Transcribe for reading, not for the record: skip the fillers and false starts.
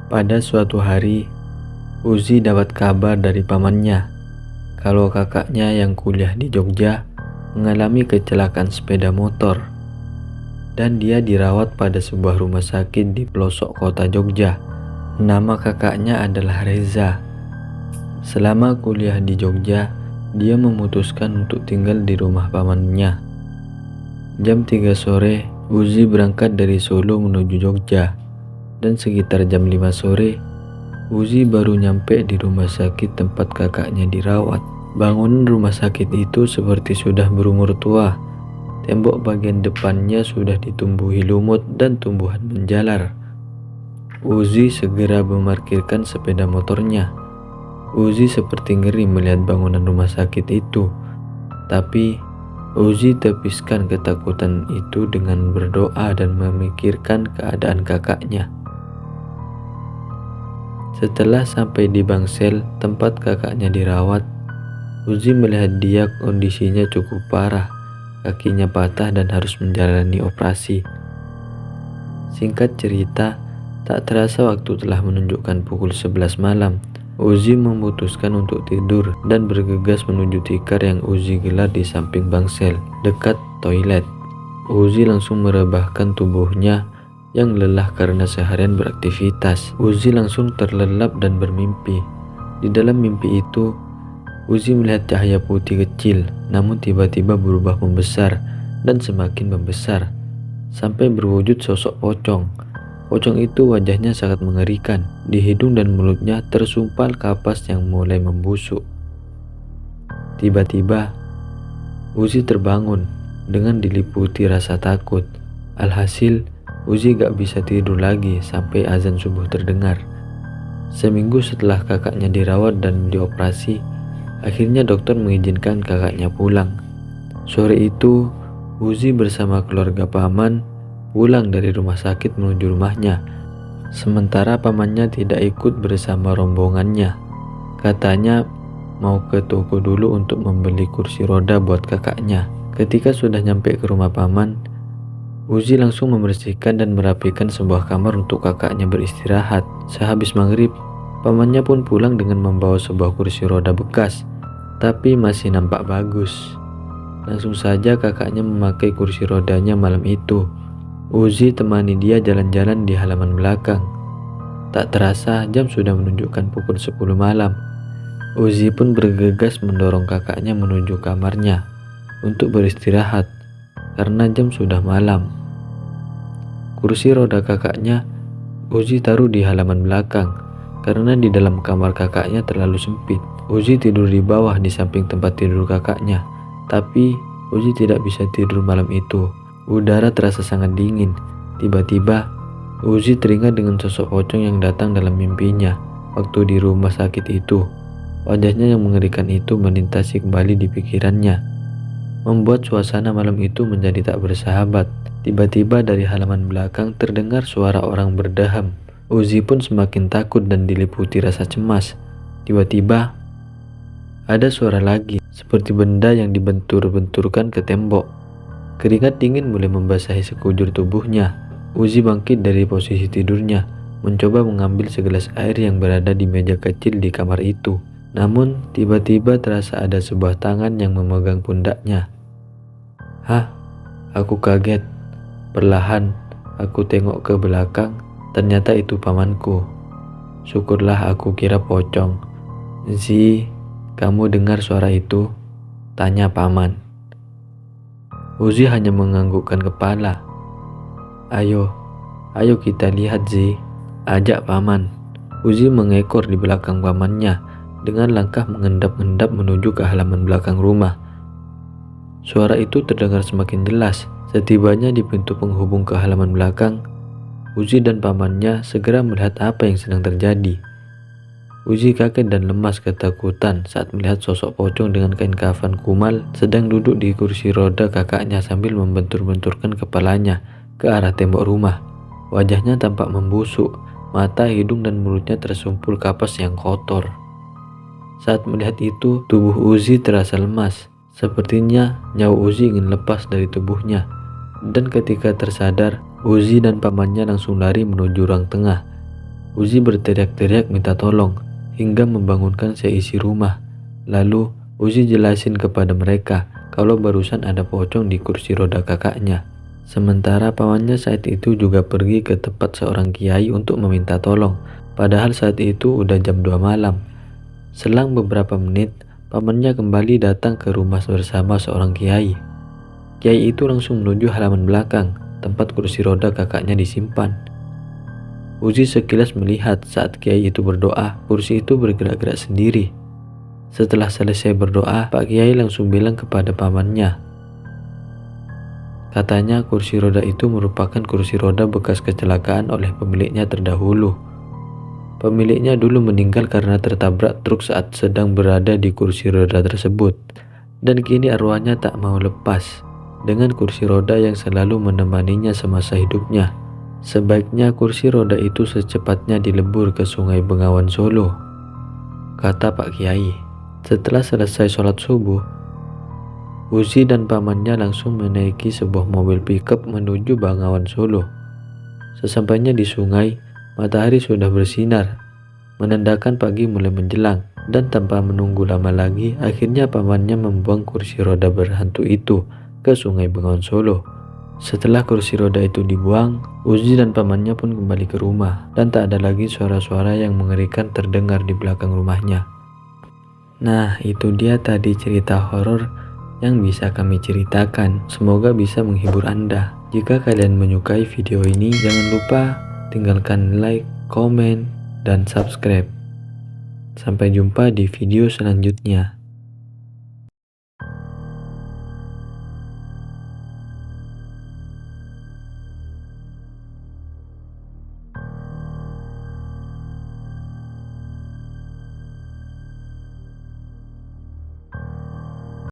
Pada suatu hari, Uzi dapat kabar dari pamannya kalau kakaknya yang kuliah di Jogja mengalami kecelakaan sepeda motor dan dia dirawat pada sebuah rumah sakit di pelosok kota Jogja. Nama kakaknya adalah Reza. Selama kuliah di Jogja, dia memutuskan untuk tinggal di rumah pamannya. Jam 3 sore, Uzi berangkat dari Solo menuju Jogja. Dan sekitar jam 5 sore, Uzi baru nyampe di rumah sakit tempat kakaknya dirawat. Bangunan rumah sakit itu seperti sudah berumur tua. Tembok bagian depannya sudah ditumbuhi lumut dan tumbuhan menjalar. Uzi segera memarkirkan sepeda motornya. Uzi seperti ngeri melihat bangunan rumah sakit itu. Tapi Uzi tepiskan ketakutan itu dengan berdoa dan memikirkan keadaan kakaknya. Setelah sampai di bangsel tempat kakaknya dirawat, Uzi melihat dia kondisinya cukup parah, kakinya patah dan harus menjalani operasi. Singkat cerita, tak terasa waktu telah menunjukkan pukul 11 malam. Uzi memutuskan untuk tidur dan bergegas menuju tikar yang Uzi gelar di samping bangsel, dekat toilet. Uzi langsung merebahkan tubuhnya yang lelah karena seharian beraktivitas. Uzi langsung terlelap dan bermimpi. Di dalam mimpi itu, Uzi melihat cahaya putih kecil, namun tiba-tiba berubah membesar dan semakin membesar, sampai berwujud sosok pocong. Pocong itu wajahnya sangat mengerikan. Di hidung dan mulutnya tersumpal kapas yang mulai membusuk. Tiba-tiba, Uzi terbangun dengan diliputi rasa takut. Alhasil, Uzi gak bisa tidur lagi sampai azan subuh terdengar. Seminggu setelah kakaknya dirawat dan dioperasi, akhirnya dokter mengizinkan kakaknya pulang. Sore itu, Uzi bersama keluarga paman pulang dari rumah sakit menuju rumahnya. Sementara pamannya tidak ikut bersama rombongannya. Katanya mau ke toko dulu untuk membeli kursi roda buat kakaknya. Ketika sudah nyampe ke rumah paman, Uzi langsung membersihkan dan merapikan sebuah kamar untuk kakaknya beristirahat. Sehabis maghrib, pamannya pun pulang dengan membawa sebuah kursi roda bekas, tapi masih nampak bagus. Langsung saja kakaknya memakai kursi rodanya malam itu. Uzi temani dia jalan-jalan di halaman belakang. Tak terasa jam sudah menunjukkan pukul 10 malam. Uzi pun bergegas mendorong kakaknya menuju kamarnya untuk beristirahat karena jam sudah malam. Kursi roda kakaknya Uzi taruh di halaman belakang karena di dalam kamar kakaknya terlalu sempit. Uzi tidur di bawah di samping tempat tidur kakaknya. Tapi Uzi tidak bisa tidur malam itu. Udara terasa sangat dingin. Tiba-tiba Uzi teringat dengan sosok pocong yang datang dalam mimpinya waktu di rumah sakit itu. Wajahnya yang mengerikan itu melintasi kembali di pikirannya, membuat suasana malam itu menjadi tak bersahabat. Tiba-tiba dari halaman belakang terdengar suara orang berdaham. Uzi pun semakin takut dan diliputi rasa cemas. Tiba-tiba ada suara lagi, seperti benda yang dibentur-benturkan ke tembok. Keringat dingin mulai membasahi sekujur tubuhnya. Uzi bangkit dari posisi tidurnya, mencoba mengambil segelas air yang berada di meja kecil di kamar itu. Namun tiba-tiba terasa ada sebuah tangan yang memegang pundaknya. Hah? Aku kaget. Perlahan aku tengok ke belakang, ternyata itu pamanku. Syukurlah, aku kira pocong. Zi, kamu dengar suara itu? Tanya paman. Uzi hanya menganggukkan kepala. Ayo kita lihat Zi, ajak paman. Uzi mengekor di belakang pamannya dengan langkah mengendap-endap menuju ke halaman belakang rumah. Suara itu terdengar semakin jelas. Setibanya di pintu penghubung ke halaman belakang, Uzi dan pamannya segera melihat apa yang sedang terjadi. Uzi kaget dan lemas ketakutan saat melihat sosok pocong dengan kain kafan kumal sedang duduk di kursi roda kakaknya sambil membentur-benturkan kepalanya ke arah tembok rumah. Wajahnya tampak membusuk, mata, hidung, dan mulutnya tersumpul kapas yang kotor. Saat melihat itu, tubuh Uzi terasa lemas. Sepertinya nyawa Uzi ingin lepas dari tubuhnya. Dan ketika tersadar, Uzi dan pamannya langsung lari menuju ruang tengah. Uzi berteriak-teriak minta tolong hingga membangunkan seisi rumah. Lalu Uzi jelasin kepada mereka kalau barusan ada pocong di kursi roda kakaknya. Sementara pamannya saat itu juga pergi ke tempat seorang kiai untuk meminta tolong. Padahal saat itu udah jam 2 malam. Selang beberapa menit, pamannya kembali datang ke rumah bersama seorang kiai. Kiai itu langsung menuju halaman belakang, tempat kursi roda kakaknya disimpan. Uzi sekilas melihat saat kiai itu berdoa, kursi itu bergerak-gerak sendiri. Setelah selesai berdoa, Pak Kiai langsung bilang kepada pamannya. Katanya kursi roda itu merupakan kursi roda bekas kecelakaan oleh pemiliknya terdahulu. Pemiliknya dulu meninggal karena tertabrak truk saat sedang berada di kursi roda tersebut. Dan kini arwahnya tak mau lepas dengan kursi roda yang selalu menemaninya semasa hidupnya. Sebaiknya kursi roda itu secepatnya dilebur ke Sungai Bengawan Solo, kata Pak Kiai. Setelah selesai sholat subuh, Uzi dan pamannya langsung menaiki sebuah mobil pickup menuju Bengawan Solo. Sesampainya di sungai, matahari sudah bersinar, menandakan pagi mulai menjelang. Dan tanpa menunggu lama lagi, akhirnya pamannya membuang kursi roda berhantu itu ke Sungai Bengawan Solo. Setelah kursi roda itu dibuang, Uzi dan pamannya pun kembali ke rumah dan tak ada lagi suara-suara yang mengerikan terdengar di belakang rumahnya. Nah, itu dia tadi cerita horor yang bisa kami ceritakan. Semoga bisa menghibur Anda. Jika kalian menyukai video ini, jangan lupa tinggalkan like, komen, dan subscribe. Sampai jumpa di video selanjutnya.